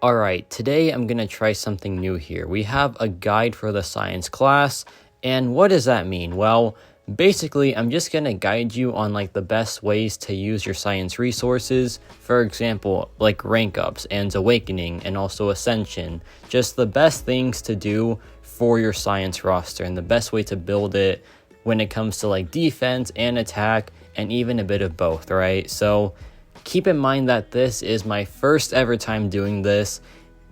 Alright, today I'm going to try something new here. We have a guide for the science class, and what does that mean? Well, basically I'm just going to guide you on like the best ways to use your science resources. For example, like rank ups and awakening and also ascension. Just the best things to do for your science roster and the best way to build it when it comes to like defense and attack and even a bit of both, right? So keep in mind that this is my first ever time doing this.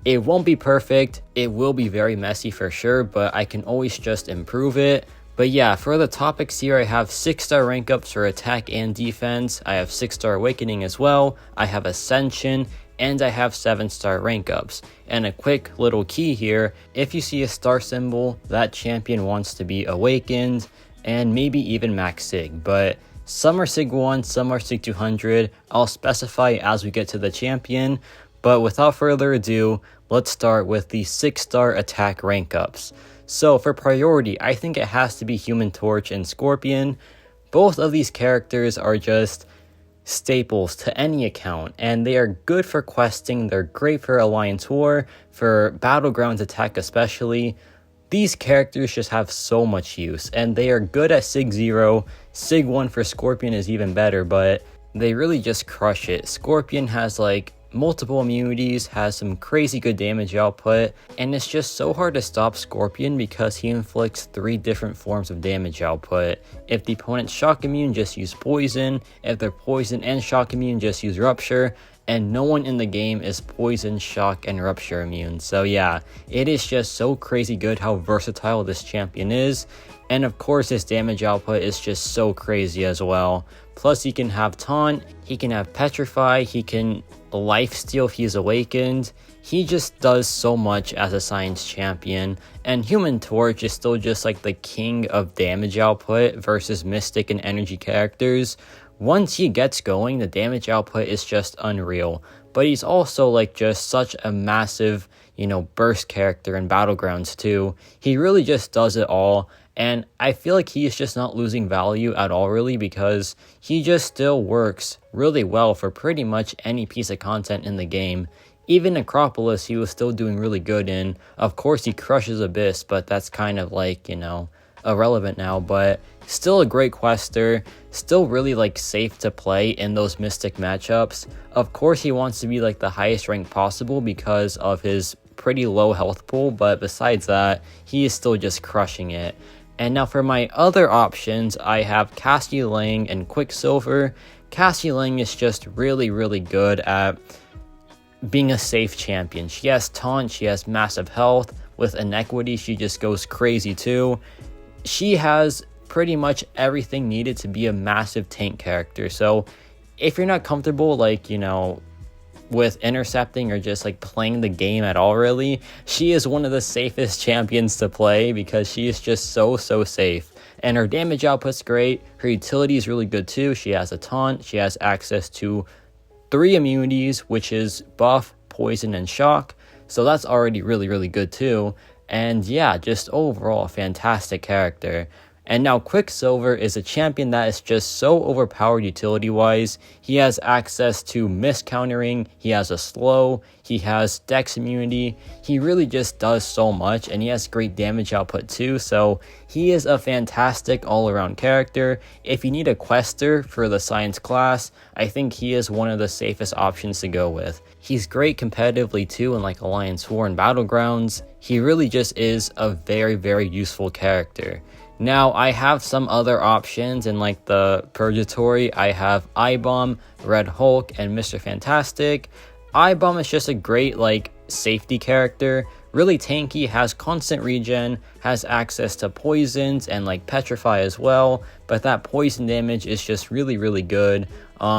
It won't be perfect, it will be very messy for sure, but I can always just improve it. But yeah, for the topics here, I have 6-star rank ups for attack and defense, I have 6-star awakening as well, I have ascension, and I have 7-star rank ups. And a quick little key here, if you see a star symbol, that champion wants to be awakened, and maybe even max sig, but some are Sig 1, some are Sig 200. I'll specify as we get to the champion, but without further ado, let's start with the 6-star attack rank ups. So for priority, I think it has to be Human Torch and Scorpion. Both of these characters are just staples to any account, and they are good for questing, they're great for Alliance War, for Battlegrounds attack especially. These characters just have so much use, and they are good at Sig 0. Sig 1 for Scorpion is even better, but they really just crush it. Scorpion has like multiple immunities, has some crazy good damage output, and it's just so hard to stop Scorpion because he inflicts 3 different forms of damage output. If the opponent's shock immune, just use poison. If they're poison and shock immune, just use rupture. And no one in the game is poison, shock, and rupture immune. So yeah, it is just so crazy good how versatile this champion is. And of course his damage output is just so crazy as well. Plus he can have taunt, he can have petrify, he can lifesteal if he's awakened. He just does so much as a science champion. And Human Torch is still just like the king of damage output versus mystic and energy characters. Once he gets going, the damage output is just unreal. But he's also like just such a massive, burst character in Battlegrounds too. He really just does it all. And I feel like he is just not losing value at all really, because he just still works really well for pretty much any piece of content in the game. Even Acropolis he was still doing really good in. Of course he crushes Abyss, but that's kind of like, irrelevant now, but still a great quester, still really like safe to play in those mystic matchups. Of course he wants to be like the highest rank possible because of his pretty low health pool, but besides that, he is still just crushing it. And now for my other options, I have Cassie Lang and Quicksilver. Cassie Lang is just really good at being a safe champion. She has taunt, she has massive health. With inequity, she just goes crazy too. She has pretty much everything needed to be a massive tank character. So if you're not comfortable with intercepting or just like playing the game at all really, she is one of the safest champions to play because she is just so safe. And her damage output's great, her utility is really good too. She has a taunt, she has access to 3 immunities, which is buff, poison, and shock. So that's already really good too. And yeah, just overall a fantastic character. And now Quicksilver is a champion that is just so overpowered utility-wise. He has access to miss countering, he has a slow, he has dex immunity. He really just does so much, and he has great damage output too. So he is a fantastic all-around character. If you need a quester for the science class, I think he is one of the safest options to go with. He's great competitively too in like Alliance War and Battlegrounds. He really just is a very useful character. Now, I have some other options in like the Purgatory. I have I-Bomb, Red Hulk, and Mr. Fantastic. I-Bomb is just a great like safety character, really tanky, has constant regen, has access to poisons and like petrify as well, but that poison damage is just really good.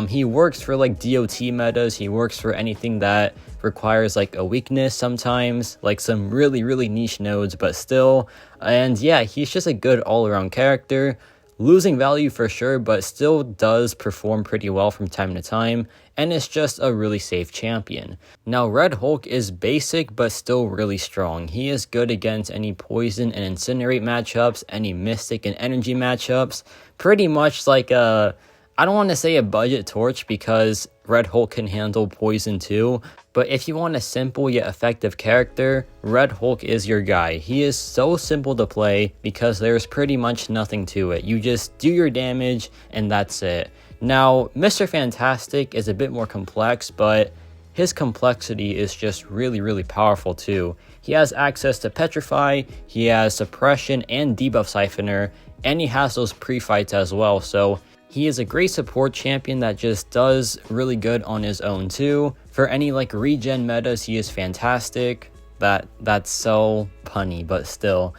He works for like DOT metas, he works for anything that requires like a weakness sometimes, like some really niche nodes, but still. And yeah, he's just a good all-around character. Losing value for sure, but still does perform pretty well from time to time, and is just a really safe champion. Now Red Hulk is basic but still really strong. He is good against any poison and incinerate matchups, any mystic and energy matchups, pretty much like a I don't want to say a budget torch because Red Hulk can handle poison too, but if you want a simple yet effective character, Red Hulk is your guy. He is so simple to play because there's pretty much nothing to it. You just do your damage and that's it. Now, Mr. Fantastic is a bit more complex, but his complexity is just really powerful too. He has access to Petrify, he has Suppression and Debuff Siphoner, and he has those pre-fights as well, so he is a great support champion that just does really good on his own too. For any like regen metas, he is fantastic. That's so punny, but still.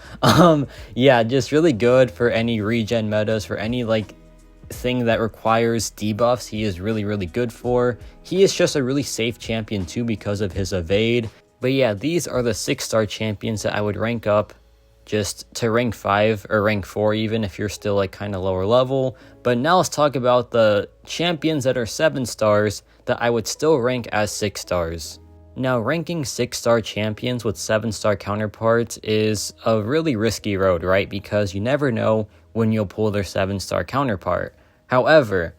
Yeah, just really good for any regen metas, for any like thing that requires debuffs, he is really good for. He is just a really safe champion too because of his evade. But yeah, these are the 6-star champions that I would rank up just to rank 5 or rank 4 even if you're still like kind of lower level. But now let's talk about the champions that are 7 stars that I would still rank as 6 stars. Now, ranking 6-star champions with 7-star counterparts is a really risky road, right? Because you never know when you'll pull their 7-star counterpart. However,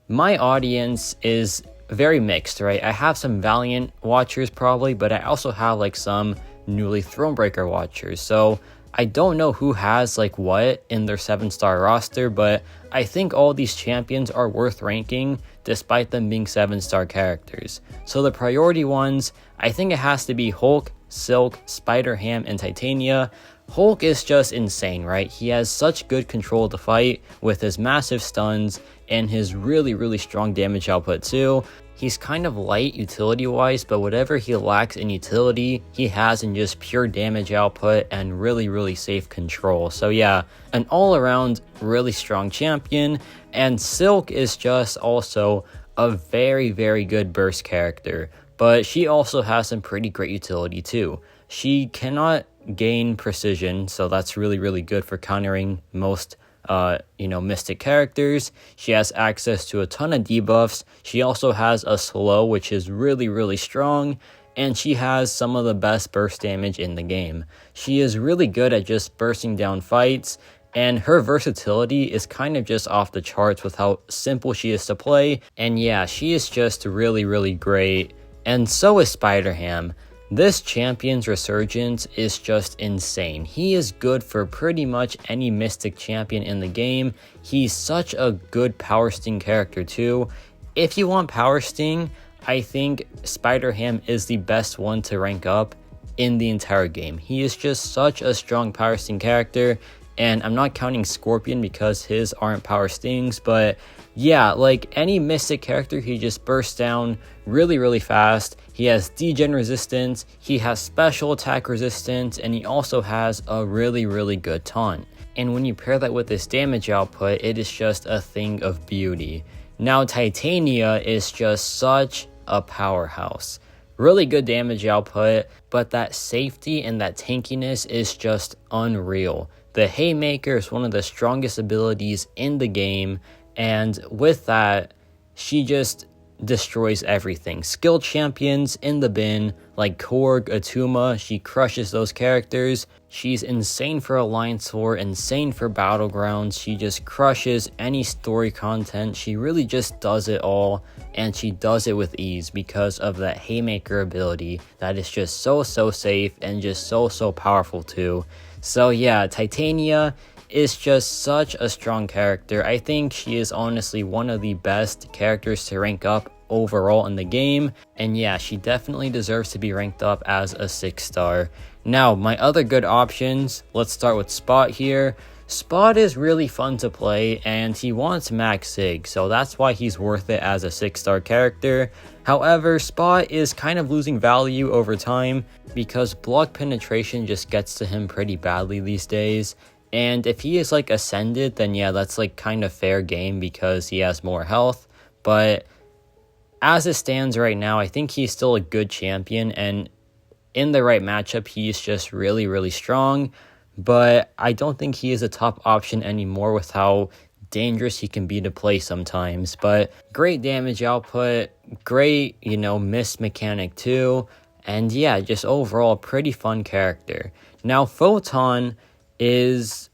my audience is very mixed, right? I have some Valiant watchers probably, but I also have like some newly Thronebreaker watchers. So I don't know who has like what in their 7-star roster, but I think all these champions are worth ranking despite them being 7-star characters. So the priority ones, I think it has to be Hulk, Silk, Spider-Ham, and Titania. Hulk is just insane, right? He has such good control of the fight with his massive stuns and his really strong damage output too. He's kind of light utility-wise, but whatever he lacks in utility, he has in just pure damage output and really safe control. So yeah, an all-around really strong champion. And Silk is just also a very good burst character, but she also has some pretty great utility too. She cannot gain precision, so that's really good for countering most mystic characters. She has access to a ton of debuffs. She also has a slow, which is really strong, and she has some of the best burst damage in the game. She is really good at just bursting down fights, and her versatility is kind of just off the charts with how simple she is to play. And yeah, she is just really great, and so is Spider-Ham. This champion's resurgence is just insane. He is good for pretty much any mystic champion in the game. He's such a good power sting character too. If you want power sting, I think Spider-Ham is the best one to rank up in the entire game. He is just such a strong power sting character, and I'm not counting Scorpion because his aren't power stings, but yeah, like any mystic character, he just bursts down really fast. He has degen resistance, he has special attack resistance, and he also has a really good taunt. And when you pair that with his damage output, it is just a thing of beauty. Now, Titania is just such a powerhouse. Really good damage output, but that safety and that tankiness is just unreal. The Haymaker is one of the strongest abilities in the game, and with that, she just destroys everything. Skilled champions in the bin, like Korg, Atuma, she crushes those characters. She's insane for Alliance War, insane for Battlegrounds. She just crushes any story content. She really just does it all, and she does it with ease because of that Haymaker ability that is just so safe and just so powerful too. So yeah, Titania is just such a strong character. I think she is honestly one of the best characters to rank up overall in the game, and yeah, she definitely deserves to be ranked up as a 6-star. Now, my other good options, let's start with Spot here. Spot is really fun to play, and he wants max sig, so that's why he's worth it as a 6-star character. However, Spot is kind of losing value over time because block penetration just gets to him pretty badly these days. And if he is like ascended, then yeah, that's like kind of fair game because he has more health. But as it stands right now, I think he's still a good champion, and in the right matchup, he's just really strong. But I don't think he is a top option anymore with how dangerous he can be to play sometimes. But great damage output, great, miss mechanic too. And yeah, just overall pretty fun character. Now, Photon is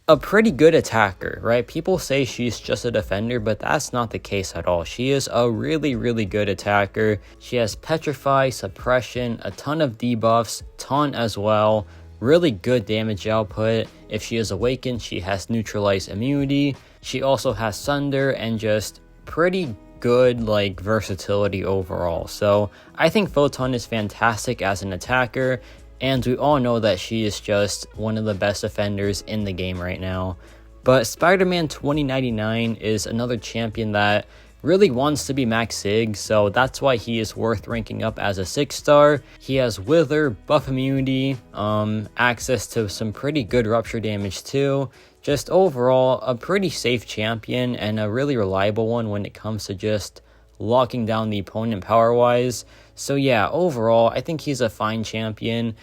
a pretty good attacker, right? People say she's just a defender, but that's not the case at all. She is a really, really good attacker. She has Petrify, Suppression, a ton of debuffs, Taunt as well, really good damage output. If she is awakened, she has Neutralize immunity. She also has Sunder and just pretty good like versatility overall. So I think Photon is fantastic as an attacker. And we all know that she is just one of the best defenders in the game right now. But Spider-Man 2099 is another champion that really wants to be max sig, so that's why he is worth ranking up as a 6-star. He has Wither, buff immunity, access to some pretty good rupture damage too. Just overall, a pretty safe champion and a really reliable one when it comes to just locking down the opponent power-wise. So yeah, overall, I think he's a fine champion.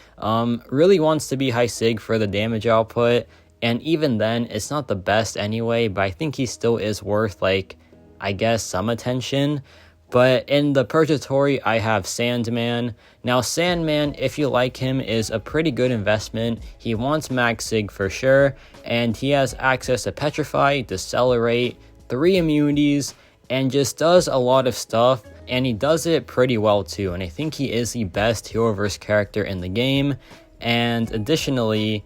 Really wants to be high sig for the damage output, and even then, it's not the best anyway, but I think he still is worth, like, I guess, some attention. But in the Purgatory, I have Sandman. Now, Sandman, if you like him, is a pretty good investment. He wants max sig for sure, and he has access to Petrify, Decelerate, 3 immunities, and just does a lot of stuff, and he does it pretty well too, and I think he is the best Heroverse character in the game. And additionally,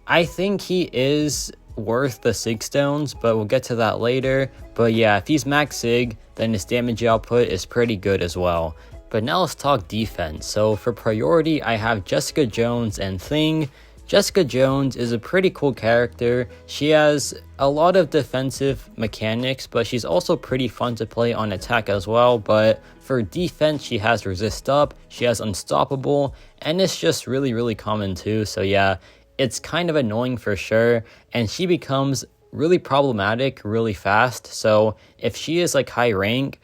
I think he is worth the Sig Stones, but we'll get to that later. But yeah, if he's max Sig, then his damage output is pretty good as well. But now let's talk defense. So for priority, I have Jessica Jones and Thing. Jessica Jones is a pretty cool character. She has a lot of defensive mechanics, but she's also pretty fun to play on attack as well. But for defense, she has Resist Up, she has Unstoppable, and it's just really, really common too. So yeah, it's kind of annoying for sure, and she becomes really problematic really fast. So if she is like high rank,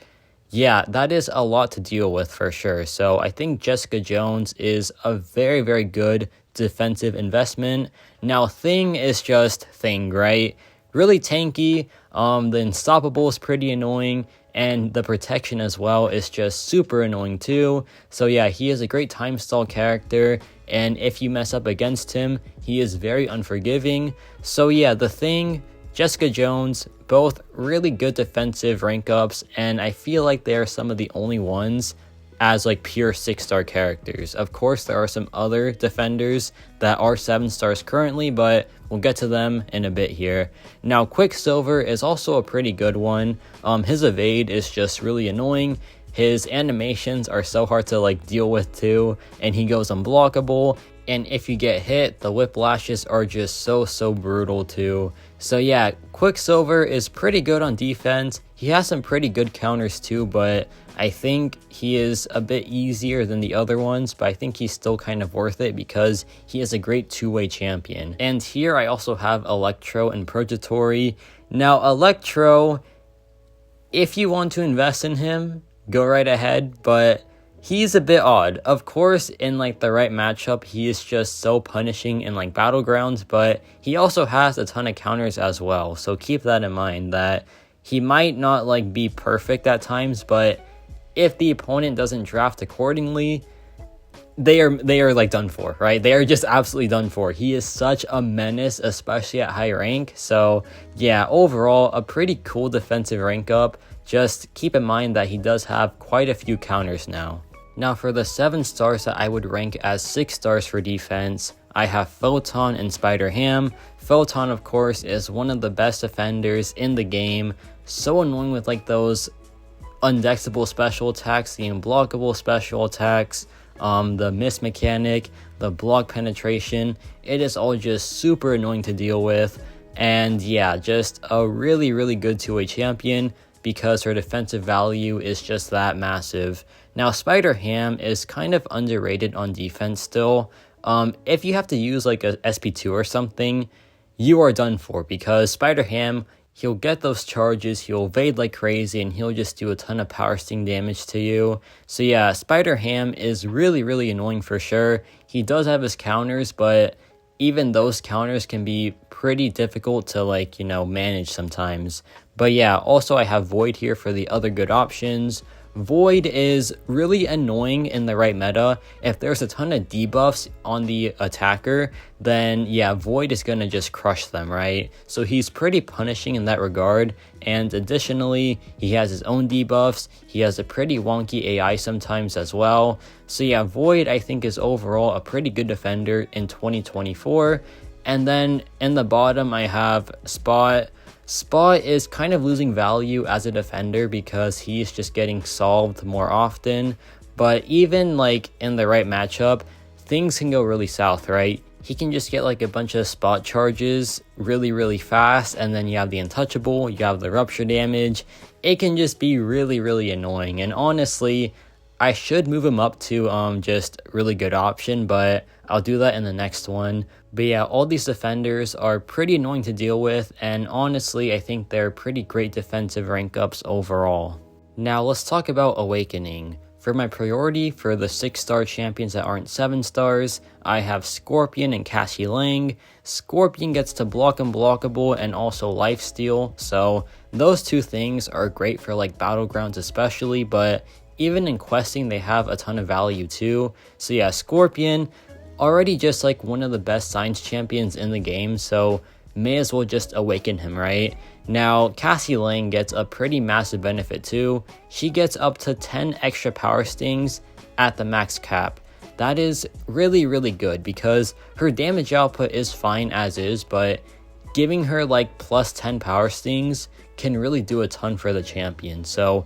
yeah, that is a lot to deal with for sure. So I think Jessica Jones is a very, very good defensive investment. Now, Thing is just Thing, right? Really tanky. The Unstoppable is pretty annoying, and the protection as well is just super annoying too. So yeah, he is a great time stall character, and if you mess up against him, he is very unforgiving. So yeah, the Thing, Jessica Jones, both really good defensive rank ups, and I feel like they are some of the only ones as like pure 6-star characters. Of course, there are some other defenders that are 7 stars currently, but we'll get to them in a bit here. Now, Quicksilver is also a pretty good one. His evade is just really annoying. His animations are so hard to like deal with too, and he goes unblockable. And if you get hit, the whiplashes are just so brutal too. So yeah, Quicksilver is pretty good on defense. He has some pretty good counters too, but I think he is a bit easier than the other ones, but I think he's still kind of worth it because he is a great two-way champion. And here I also have Electro and Purgatory. Now, Electro, if you want to invest in him, go right ahead, but he's a bit odd. Of course, in like the right matchup, he is just so punishing in like Battlegrounds, but he also has a ton of counters as well. So keep that in mind, that he might not like be perfect at times, but if the opponent doesn't draft accordingly, they are like done for, right? They are just absolutely done for. He is such a menace, especially at high rank. So yeah, overall, a pretty cool defensive rank up. Just keep in mind that he does have quite a few counters now. Now for the 7 stars that I would rank as 6 stars for defense, I have Photon and Spider-Ham. Photon, of course, is one of the best defenders in the game. So annoying with like those undexable special attacks, the unblockable special attacks, the miss mechanic, the block penetration. It is all just super annoying to deal with. And yeah, just a really good two-way champion because her defensive value is just that massive. Now, Spider-Ham is kind of underrated on defense still. If you have to use like a SP2 or something, you are done for because Spider-Ham, he'll get those charges, he'll evade like crazy, and he'll just do a ton of power sting damage to you. So yeah, Spider-Ham is really annoying for sure. He does have his counters, but even those counters can be pretty difficult to like, manage sometimes. But yeah, also I have Void here for the other good options. Void is really annoying in the right meta. If there's a ton of debuffs on the attacker, then yeah, Void is gonna just crush them, right? So he's pretty punishing in that regard, and additionally, he has his own debuffs. He has a pretty wonky AI sometimes as well. So yeah, Void I think is overall a pretty good defender in 2024. And then in the bottom I have Spot. Spot is kind of losing value as a defender because he's just getting solved more often, but even like in the right matchup, things can go really south, right? He can just get like a bunch of spot charges really fast, and then you have the untouchable, you have the rupture damage. It can just be really annoying, and honestly, I should move him up to just really good option, but I'll do that in the next one. But yeah, all these defenders are pretty annoying to deal with, and honestly, I think they're pretty great defensive rank ups overall. Now let's talk about Awakening. For my priority for the 6-star champions that aren't 7 stars, I have Scorpion and Cassie Lang. Scorpion gets to block unblockable and also lifesteal, so those two things are great for like battlegrounds especially, but even in questing they have a ton of value too. So yeah, Scorpion, already just like one of the best science champions in the game, so may as well just awaken him, right? Now, Cassie Lang gets a pretty massive benefit too. She gets up to 10 extra power stings at the max cap. That is really good because her damage output is fine as is, but giving her like plus 10 power stings can really do a ton for the champion. So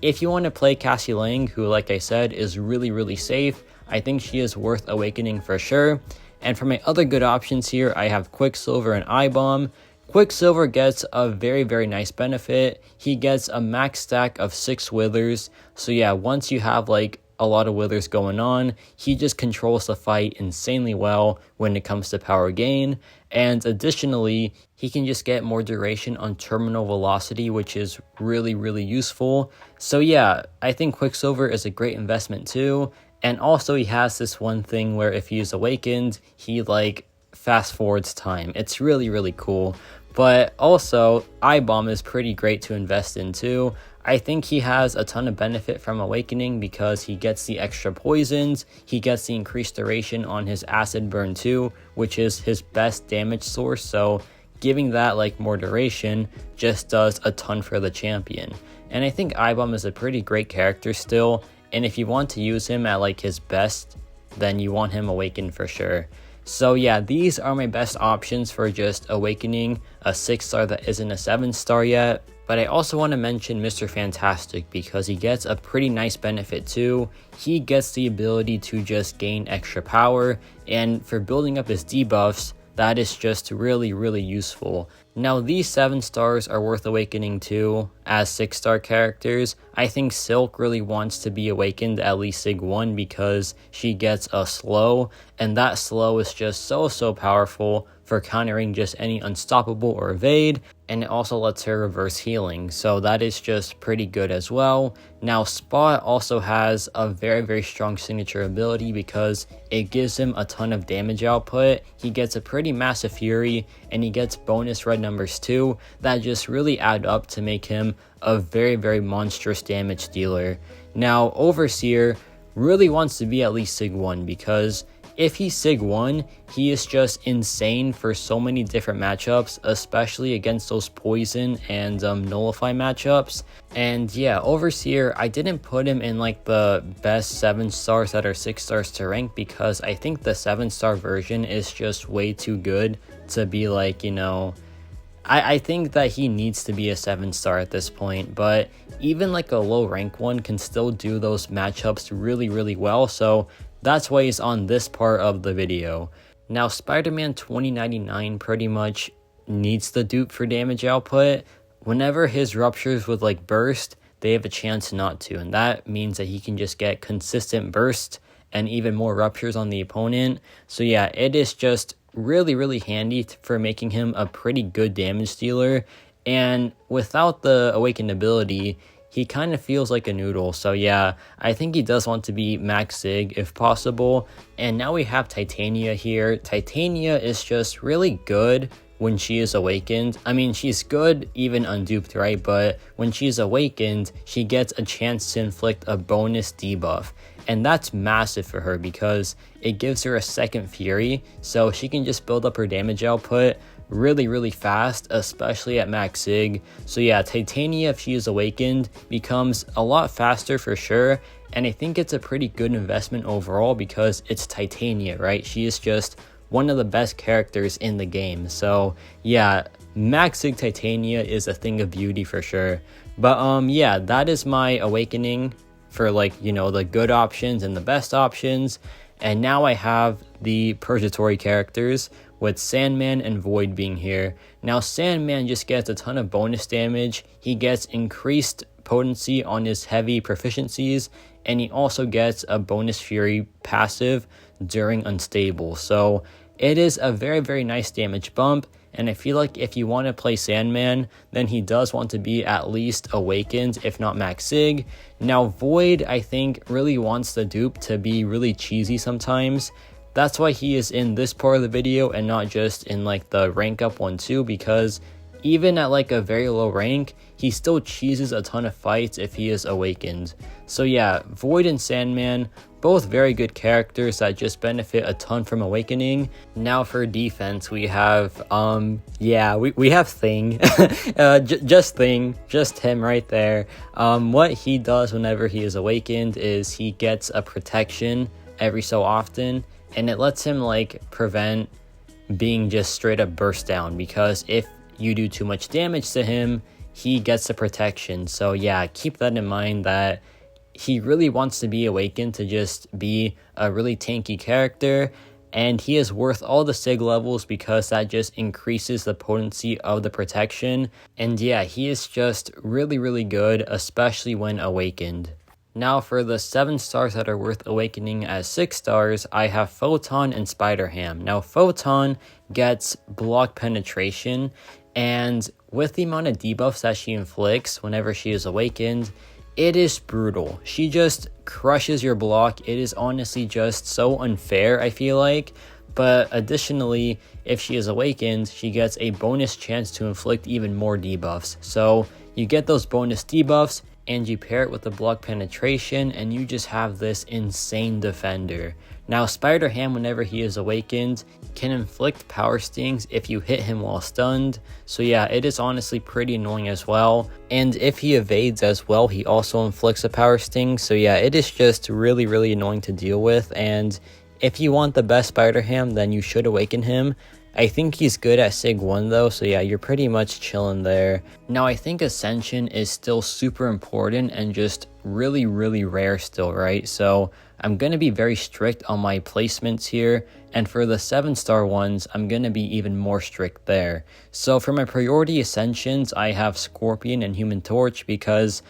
if you want to play Cassie Lang, who like I said is really safe, I think she is worth awakening for sure. And for my other good options here, I have Quicksilver and iBomb. Quicksilver gets a very nice benefit. He gets a max stack of 6 withers. So yeah, once you have like a lot of withers going on, he just controls the fight insanely well when it comes to power gain. And additionally, he can just get more duration on terminal velocity, which is really useful. So yeah, I think Quicksilver is a great investment too. And also he has this one thing where if he is awakened, he like fast forwards time. It's really cool. But also, iBomb is pretty great to invest in too. I think he has a ton of benefit from awakening because he gets the extra poisons, he gets the increased duration on his acid burn too, which is his best damage source, so giving that like more duration just does a ton for the champion. And I think iBomb is a pretty great character still, and if you want to use him at like his best, then you want him awakened for sure. So yeah, these are my best options for just awakening a 6-star that isn't a 7-star yet. But I also want to mention Mr. Fantastic because he gets a pretty nice benefit too. He gets the ability to just gain extra power, and for building up his debuffs, that is just really useful. Now these 7 stars are worth awakening too as 6-star characters. I think Silk really wants to be awakened at least Sig 1 because she gets a slow, and that slow is just so powerful for countering just any unstoppable or evade, and it also lets her reverse healing, so that is just pretty good as well. Now Spot also has a very strong signature ability because it gives him a ton of damage output. He gets a pretty massive fury, and he gets bonus red numbers too that just really add up to make him a very monstrous damage dealer. Now Overseer really wants to be at least Sig 1 because if he's Sig 1, he is just insane for so many different matchups, especially against those poison and nullify matchups. And yeah, Overseer, I didn't put him in like the best 7 stars that are 6 stars to rank because I think the 7-star version is just way too good to be like, you know, I think that he needs to be a 7-star at this point, but even like a low rank one can still do those matchups really well, so that's why he's on this part of the video. Now Spider-Man 2099 pretty much needs the dupe for damage output. Whenever his ruptures with like burst, they have a chance not to, and that means that he can just get consistent burst and even more ruptures on the opponent. So yeah, it is just really handy for making him a pretty good damage dealer, and without the awakened ability, he kind of feels like a noodle. So yeah, I think he does want to be max Sig if possible. And now we have Titania here. Titania is just really good when she is awakened. I mean, she's good even unduped, right? But when she's awakened, she gets a chance to inflict a bonus debuff. And that's massive for her because it gives her a second fury, so she can just build up her damage output really fast, especially at max sig. So yeah, Titania, if she is awakened, becomes a lot faster for sure, and I think it's a pretty good investment overall because it's Titania, right? She is just one of the best characters in the game. So yeah, max sig Titania is a thing of beauty for sure. But yeah, that is my awakening for, like, you know, the good options and the best options. And now I have the purgatory characters, with Sandman and Void being here. Now Sandman just gets a ton of bonus damage, he gets increased potency on his heavy proficiencies, and he also gets a bonus fury passive during unstable. So it is a very nice damage bump, and I feel like if you want to play Sandman, then he does want to be at least awakened, if not max sig. Now Void, I think, really wants the dupe to be really cheesy sometimes. That's why he is in this part of the video and not just in like the rank up one too, because even at like a very low rank, he still cheeses a ton of fights if he is awakened. So yeah, Void and Sandman, both very good characters that just benefit a ton from awakening. Now for defense, we have we have Thing. Just Thing, just him right there. What he does whenever he is awakened is he gets a protection every so often, and it lets him like prevent being just straight up burst down, because if you do too much damage to him, he gets the protection. So yeah, keep that in mind, that he really wants to be awakened to just be a really tanky character, and he is worth all the sig levels because that just increases the potency of the protection. And yeah, he is just really good, especially when awakened. Now for the 7 stars that are worth awakening as 6 stars, I have Photon and Spider-Ham. Now Photon gets block penetration, and with the amount of debuffs that she inflicts whenever she is awakened, it is brutal. She just crushes your block. It is honestly just so unfair, I feel like. But additionally, if she is awakened, she gets a bonus chance to inflict even more debuffs. So you get those bonus debuffs, and you pair it with the block penetration, and you just have this insane defender. Now Spider-Ham, whenever he is awakened, can inflict power stings if you hit him while stunned. So yeah, it is honestly pretty annoying as well. And if he evades as well, he also inflicts a power sting. So yeah, it is just really annoying to deal with. And if you want the best Spider-Ham, then you should awaken him. I think he's good at Sig 1 though, so yeah, you're pretty much chilling there. Now I think Ascension is still super important and just really rare still, right? So I'm going to be very strict on my placements here, and for the 7-star ones, I'm going to be even more strict there. So for my priority Ascensions, I have Scorpion and Human Torch because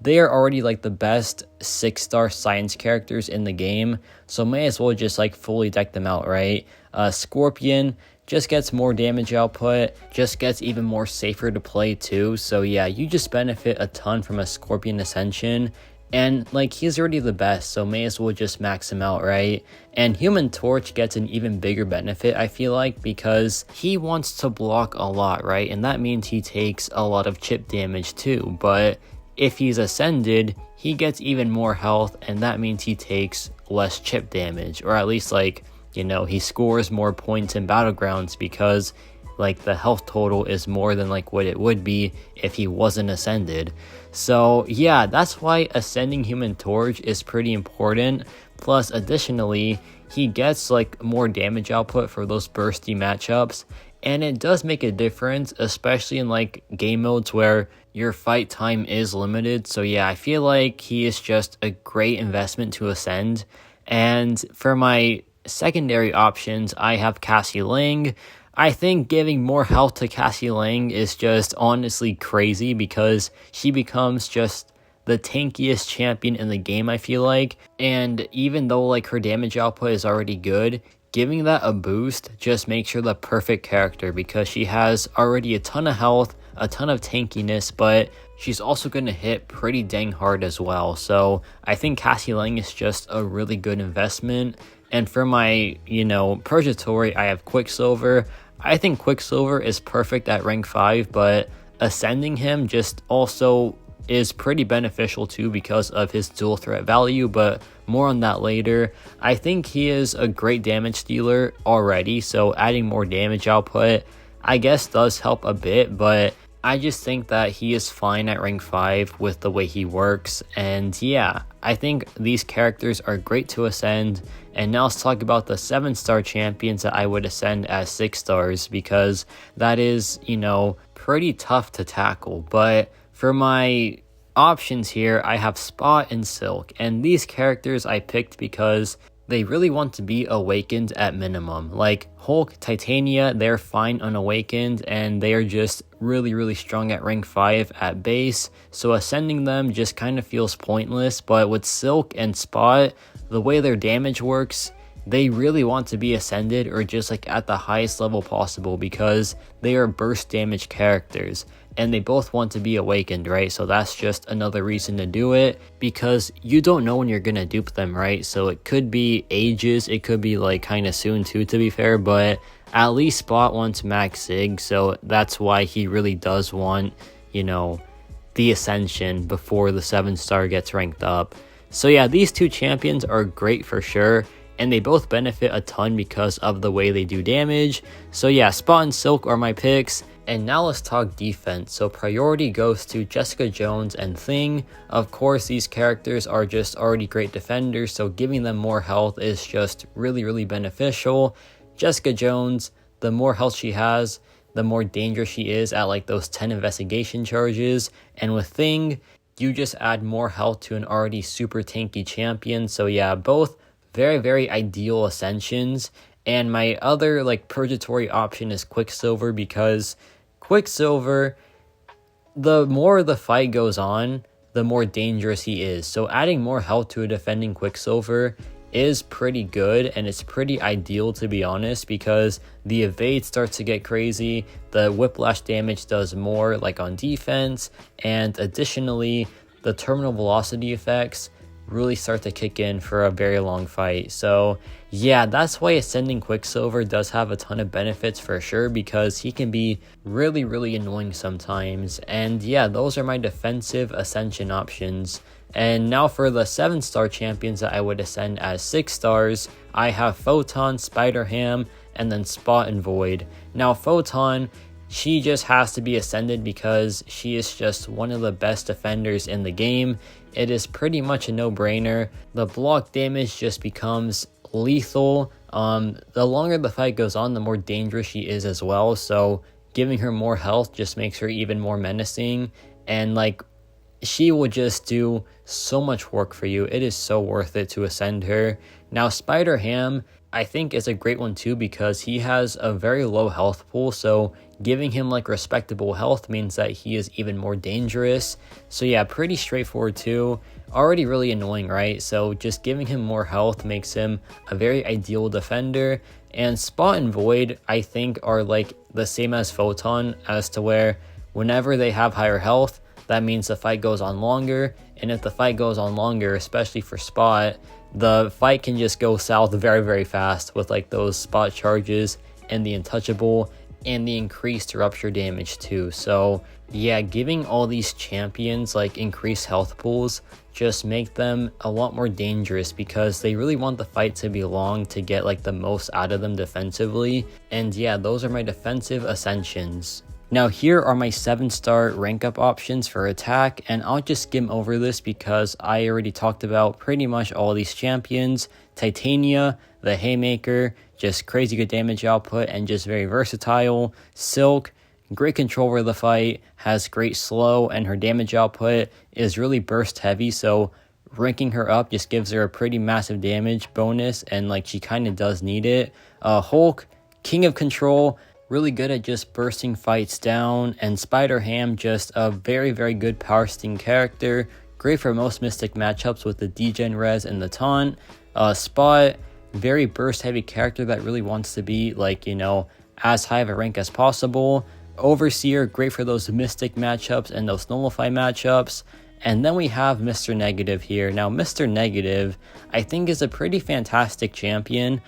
they are already like the best 6-star science characters in the game, so may as well just like fully deck them out, right? Scorpion just gets more damage output, just gets even more safer to play too. So yeah, you just benefit a ton from a Scorpion Ascension, and like he's already the best, so may as well just max him out, right? And Human Torch gets an even bigger benefit, I feel like, because he wants to block a lot, right? And that means he takes a lot of chip damage too, but if he's ascended, he gets even more health, and that means he takes less chip damage, or at least like, you know, he scores more points in Battlegrounds because like the health total is more than like what it would be if he wasn't ascended. So yeah, that's why ascending Human Torch is pretty important. Plus additionally, he gets like more damage output for those bursty matchups, and it does make a difference, especially in like game modes where your fight time is limited. So yeah, I feel like he is just a great investment to ascend. And for my secondary options, I have Cassie Lang. I think giving more health to Cassie Lang is just honestly crazy because she becomes just the tankiest champion in the game, I feel like. And even though like her damage output is already good, giving that a boost just makes her the perfect character because she has already a ton of health, a ton of tankiness, but she's also going to hit pretty dang hard as well. So I think Cassie Lang is just a really good investment. And for my, you know, Purgatory, I have Quicksilver. I think Quicksilver is perfect at rank 5, but ascending him just also is pretty beneficial too because of his dual threat value, but more on that later. I think he is a great damage dealer already, so adding more damage output I guess does help a bit, but I just think that he is fine at rank 5 with the way he works. And yeah, I think these characters are great to ascend. And now let's talk about the 7-star champions that I would ascend as 6 stars, because that is, pretty tough to tackle. But for my options here, I have Spot and Silk, and these characters I picked because they really want to be awakened at minimum. Like Hulk, Titania, they're fine unawakened, and they are just really strong at rank 5 at base, so ascending them just kind of feels pointless. But with Silk and Spot, the way their damage works, they really want to be ascended or just like at the highest level possible, because they are burst damage characters and they both want to be awakened, right? So that's just another reason to do it, because you don't know when you're gonna dupe them, right? So it could be ages, it could be like kind of soon too, to be fair, but at least Spot wants max sig, so that's why he really does want, the Ascension before the 7-star gets ranked up. So yeah, these two champions are great for sure, and they both benefit a ton because of the way they do damage. So yeah, Spot and Silk are my picks. And now let's talk defense. So priority goes to Jessica Jones and Thing. Of course, these characters are just already great defenders, so giving them more health is just really beneficial. Jessica Jones, the more health she has, the more dangerous she is at like those 10 investigation charges. And with Thing, you just add more health to an already super tanky champion. So yeah, both very ideal ascensions. And my other like purgatory option is Quicksilver, because Quicksilver, the more the fight goes on, the more dangerous he is. So adding more health to a defending Quicksilver is pretty good, and it's pretty ideal, to be honest, because the evade starts to get crazy, the whiplash damage does more like on defense, and additionally the terminal velocity effects really start to kick in for a very long fight. So yeah, that's why ascending Quicksilver does have a ton of benefits for sure, because he can be really annoying sometimes. And yeah, those are my defensive ascension options. And now for the 7-star champions that I would ascend as 6 stars, I have Photon, Spider-Ham, and then Spot and Void. Now Photon, she just has to be ascended because she is just one of the best defenders in the game. It is pretty much a no-brainer. The block damage just becomes lethal. The longer the fight goes on, the more dangerous she is as well. So giving her more health just makes her even more menacing. And like, she will just do so much work for you. It is so worth it to ascend her. Now Spider-Ham, I think, is a great one too, because he has a very low health pool, so giving him like respectable health means that he is even more dangerous. So yeah, pretty straightforward too. Already really annoying, right? So just giving him more health makes him a very ideal defender. And Spot and Void, I think, are like the same as Photon, as to where whenever they have higher health, that means the fight goes on longer. And if the fight goes on longer, especially for Spot, the fight can just go south very fast with like those Spot charges and the untouchable and the increased rupture damage too. So yeah, giving all these champions like increased health pools just make them a lot more dangerous, because they really want the fight to be long to get like the most out of them defensively. And yeah, those are my defensive ascensions. Now here are my 7-star rank up options for attack, and I'll just skim over this because I already talked about pretty much all these champions. Titania, the Haymaker, just crazy good damage output and just very versatile. Silk, great control over the fight, has great slow, and her damage output is really burst heavy, so ranking her up just gives her a pretty massive damage bonus, and like she kind of does need it. Hulk, king of control, really good at just bursting fights down. And Spider-Ham, just a very good power sting character, great for most Mystic matchups with the degen res and the taunt. Spot, very burst heavy character that really wants to be like, as high of a rank as possible. Overseer, great for those Mystic matchups and those Nullify matchups. And then we have Mr. Negative here. Now Mr. Negative, I think, is a pretty fantastic champion.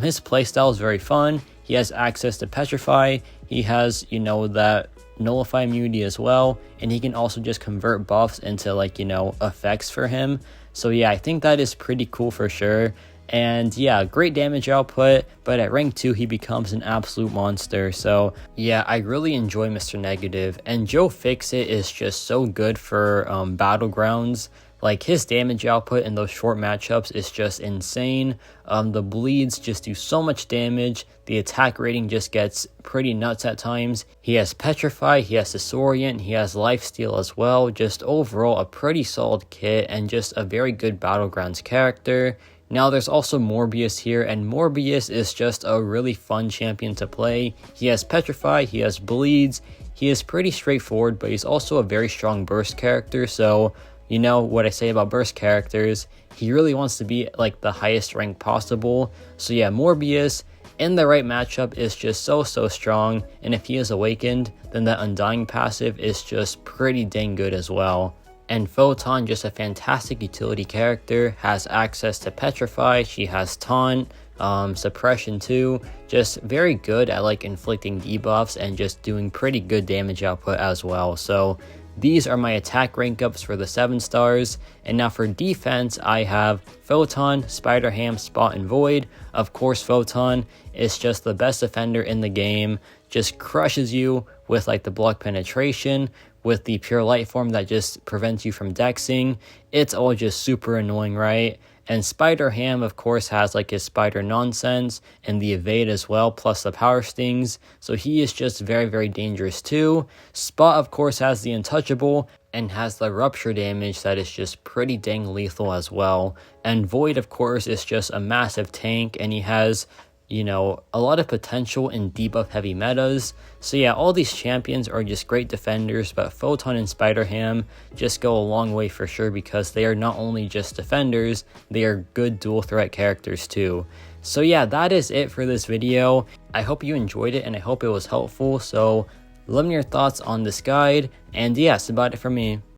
His playstyle is very fun. he has access to Petrify, he has, you know, that Nullify immunity as well, and he can also just convert buffs into, like, you know, effects for him. So yeah, I think that is pretty cool for sure. And yeah, great damage output, but at rank 2 he becomes an absolute monster. So yeah, I really enjoy Mr. Negative, and Joe Fixit is just so good for Battlegrounds. Like, his damage output in those short matchups is just insane. The bleeds just do so much damage. The attack rating just gets pretty nuts at times. He has Petrify, he has Disorient, he has Lifesteal as well. Just overall a pretty solid kit and just a very good Battlegrounds character. Now there's also Morbius here, and Morbius is just a really fun champion to play. He has Petrify, he has bleeds, he is pretty straightforward, but he's also a very strong burst character. So you know what I say about burst characters, he really wants to be like the highest rank possible. So yeah, Morbius in the right matchup is just so strong, and if he is awakened, then that Undying passive is just pretty dang good as well. And Photon, just a fantastic utility character, has access to Petrify, she has Taunt, Suppression too, just very good at like inflicting debuffs and just doing pretty good damage output as well. So these are my attack rank ups for the 7 stars. And now for defense, I have Photon, Spider-Ham, Spot, and Void. Of course, Photon is just the best defender in the game, just crushes you with like the block penetration, with the pure light form that just prevents you from dexing. It's all just super annoying, right? And Spider-Ham, of course, has like his spider nonsense and the evade as well, plus the power stings. So he is just very dangerous too. Spot, of course, has the untouchable and has the rupture damage that is just pretty dang lethal as well. And Void, of course, is just a massive tank, and he has, you know, a lot of potential in debuff heavy metas. So yeah, all these champions are just great defenders, but Photon and Spider-Ham just go a long way for sure, because they are not only just defenders, they are good dual threat characters too. So yeah, that is it for this video. I hope you enjoyed it, and I hope it was helpful. So let me know your thoughts on this guide, and yeah, that's about it for me.